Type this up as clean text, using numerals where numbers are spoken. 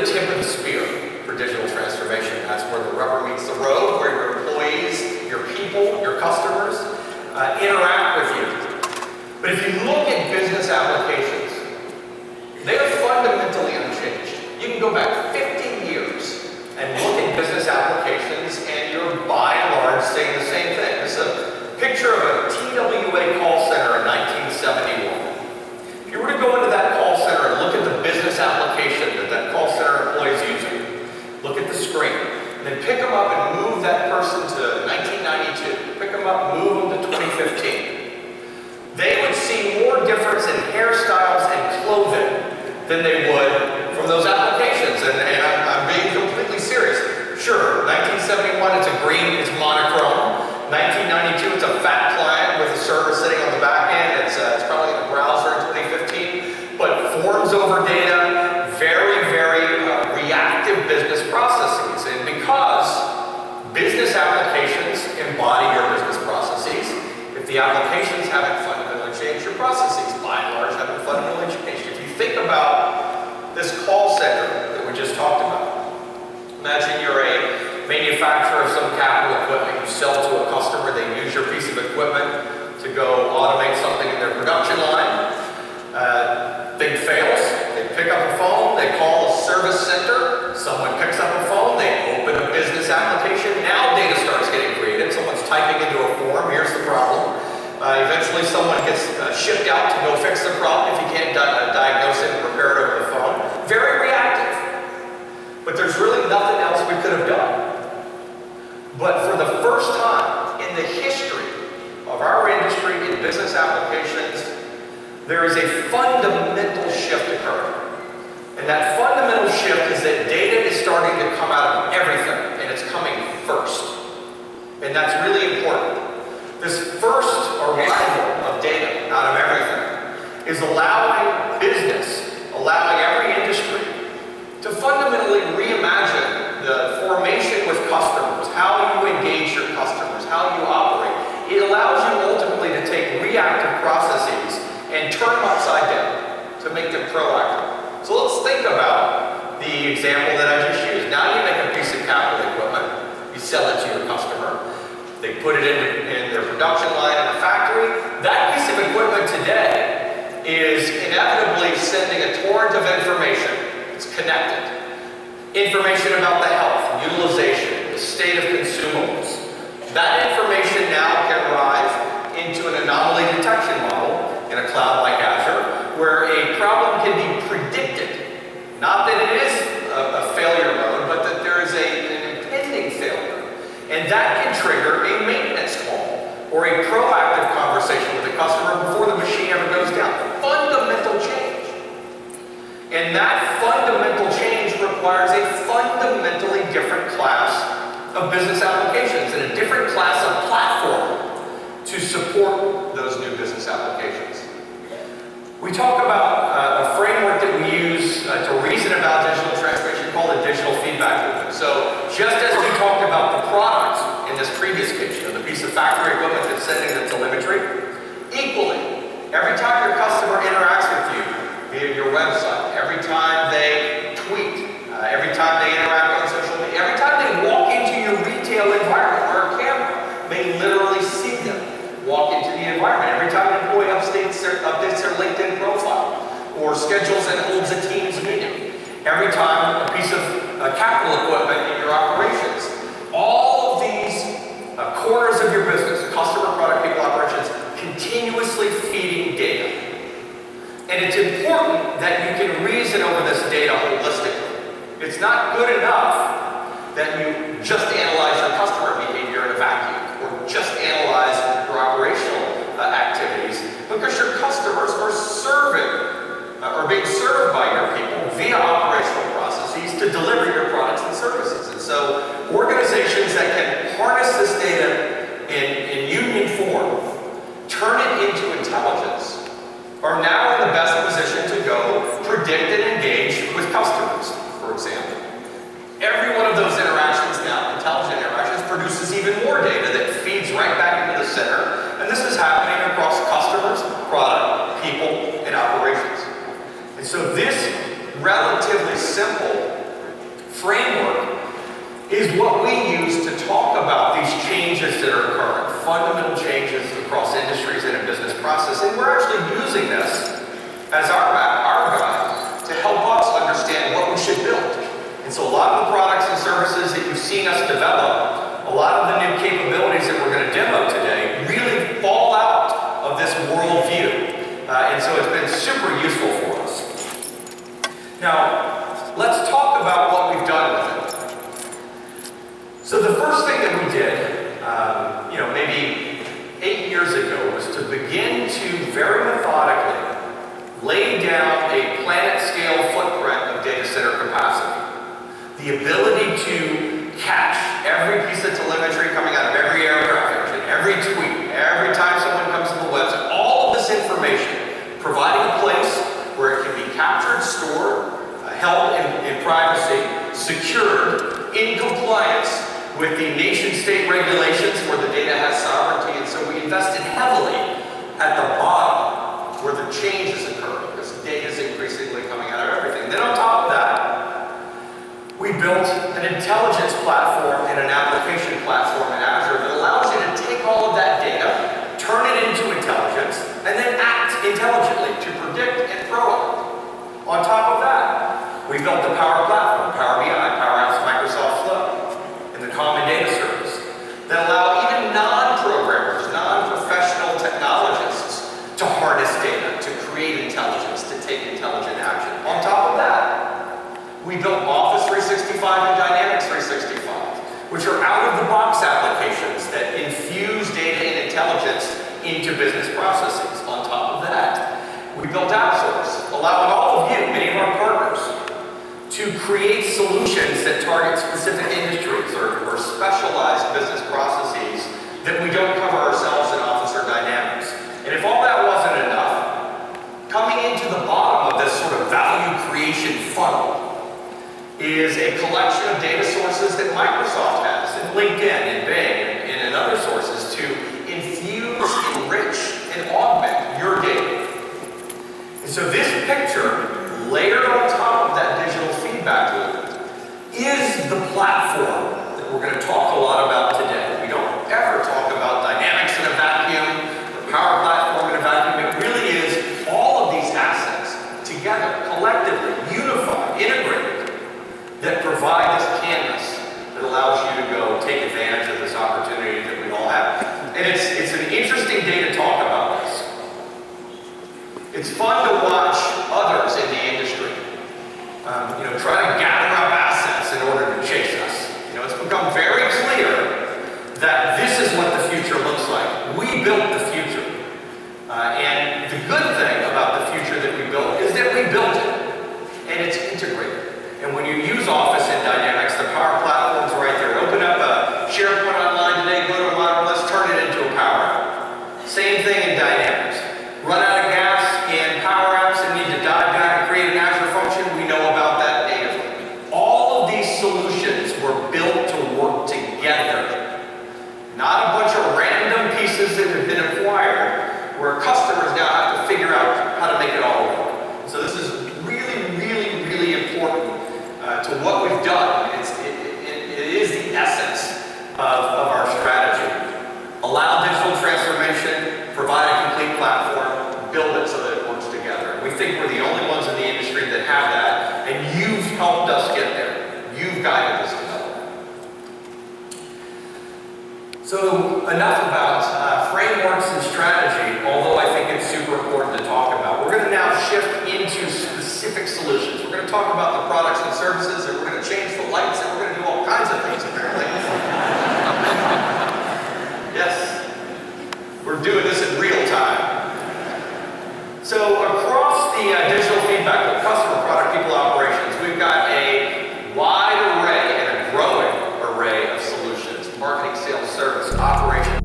tip of the spear for digital transformation. That's where the rubber meets the road, where your employees, your people, your customers interact with you. But if you look at business applications, they are fundamentally unchanged. You can go back 50 years and look at business applications, and you're by and large saying the same thing. This is a picture of a TWA call center in 1971. If you were to go into that call center and look at the business application that call center employee is using, look at the screen, and then pick them up and move that person to 1992. Pick them up, move them to 2015. They would see more difference in hairstyles and clothing than they would from those applications. And I'm being completely serious. Sure, 1971, it's a green, it's monochrome. 1992, it's a fat client with a server sitting on the back end. It's probably in a browser in 2015. But forms over data, very, very reactive business processes. And because business applitions embody your business processes, if the applications haven't fundamentally changed, your processes, by and large, haven't fundamentally changed. If you think about this call center that we just talked about, imagine you're a manufacturer of some capital equipment. You sell to a customer, they use your piece of equipment to go automate something in their production line. Thing fails, they pick up a phone, they call a service center, someone picks up a phone, they open a business application. Now data starts getting created, someone's typing into a form, here's the problem. Eventually someone gets shipped out to go fix the problem if you can't diagnose it and repair it over the phone. Very reactive. But there's really nothing else we could have done. But for the first time in the history of our industry in business applications, there is a fundamental shift occurring. And that fundamental shift is that data is starting to come out of everything, and it's coming first. And that's really important. This first arrival of data out of everything is allowing business, allowing every industry to fundamentally reimagine the formation with customers, how you engage your customers, how you operate. It allows you ultimately to take reactive processes and turn them upside down to make them proactive. So let's think about the example that I just used. Now you make a piece of capital equipment, you sell it to your customer, they put it in their production line in a factory. That piece of equipment today is inevitably sending a torrent of information. It's connected. Information about the health, utilization, the state of consumables. That information now can arrive into an anomaly detection model in a cloud like Azure, where a problem can be predicted. Not that it is a failure mode, but that there is an impending failure. And that can trigger a maintenance call or a proactive conversation with the customer before the machine ever goes down. Fundamental change. And that fundamental change requires a fundamentally different class of business applications and a different class of platform to support those new business applications. We talk about a framework that we use to reason about digital transformation called a digital feedback loop. So just as we talked about the product in this previous case, the piece of factory equipment that's sending the telemetry, equally, every time your customer interacts with you via your website, every time they tweet, every time they interact on social media, every time they walk into your retail environment where a camera may literally see them walk into the environment, every time an employee updates their LinkedIn profile or schedules and holds a Teams meeting, every time a piece of capital equipment in your operations, all of these corners of your business, customer, product, people, operations, continuously feeding data. And it's important that you can reason over this data holistically. It's not good enough that you just analyze your customer behavior in a vacuum or just analyze your operational activities, because your customers are being served by your people via operational processes to deliver your products and services. And so organizations that can harness this data in union form, turn it into intelligence, are now in the best position to go predict and engage with customers, for example. Every one of those interactions now, intelligent interactions, produces even more data that feeds right back into the center. And this is happening across customers, product, people, and operations. And so this relatively simple Framework is what we use to talk about these changes that are occurring, fundamental changes across industries and in business process. And we're actually using this as our guide to help us understand what we should build. And so a lot of the products and services that you've seen us develop, a lot of the new capabilities that we're going to demo today really fall out of this worldview. And so it's been super useful for us. Now, let's talk about what we've done with it. So the first thing that we did, maybe 8 years ago, was to begin to very methodically lay down a planet-scale footprint of data center capacity. The ability to catch every piece of telemetry coming out of every aircraft engine, every tweet, every time someone comes to the website, all of this information, providing a place where it can be captured, stored, held in privacy, secured, in compliance with the nation-state regulations where the data has sovereignty. And so we invested heavily at the bottom where the change is occurring, because data is increasingly coming out of everything. Then on top of that, we built an intelligence platform and an application platform in Azure that allows you to take all of that data, turn it into intelligence, and then act intelligently to predict and proact. On top of that, we built the Power Platform, Power BI, Power Apps, Microsoft Flow, and the Common Data Service that allow even non-programmers, non-professional technologists to harness data, to create intelligence, to take intelligent action. On top of that, we built Office 365 and Dynamics 365, which are out-of-the-box applications that infuse data and intelligence into business processes. On top of that, we built AppSource, allowing all of you, many of our partners, to create solutions that target specific industries or specialized business processes that we don't cover ourselves in Office or Dynamics. And if all that wasn't enough, coming into the bottom of this sort of value creation funnel is a collection of data sources that Microsoft has, and LinkedIn, and Bing, and other sources to infuse, enrich, and augment your data. And so this picture, layered on top of that digital feedback loop, is the platform that we're going to talk a lot about today. We don't ever talk about Dynamics in a vacuum, or Power Platform in a vacuum. It really is all of these assets together, collectively, unified, integrated, that provide this canvas that allows you to go take advantage of this opportunity that we all have. And it's an interesting day to talk about this. It's fun to watch others in the industry, try to gather up assets in order to chase us. It's become very clear that this is what the future looks like. We built the future. And the good thing about the future that we built is that we built it, and it's integrated. And when you use Office and Dynamics, the Power Platform's right there. Open up a SharePoint Online today, go to a modern list, turn it into a Power App. Same thing in Dynamics. Run out of gas in Power Apps and need to dive down and create an Azure function, we know about that natively. All of these solutions were built to work together. Not a bunch of random pieces that have been acquired where customers now have to figure out how to make it all work. So this is really, really, really important to what we've done. It is the essence of our strategy. Allow digital transformation, provide a complete platform, build it so that it works together. We think we're the only ones in the industry that have that, and you've helped us get there. You've guided us to that. So enough about frameworks and strategy, although I think it's super important to talk about. We're going to now shift into specific solutions. We're going to talk about the products and services, and we're going to change the lights, and we're going to do all kinds of things, apparently. Yes, we're doing this in real time. So across the digital feedback loop, customer, product, people, operations, we've got a wide array and a growing array of solutions: marketing, sales, service, operations.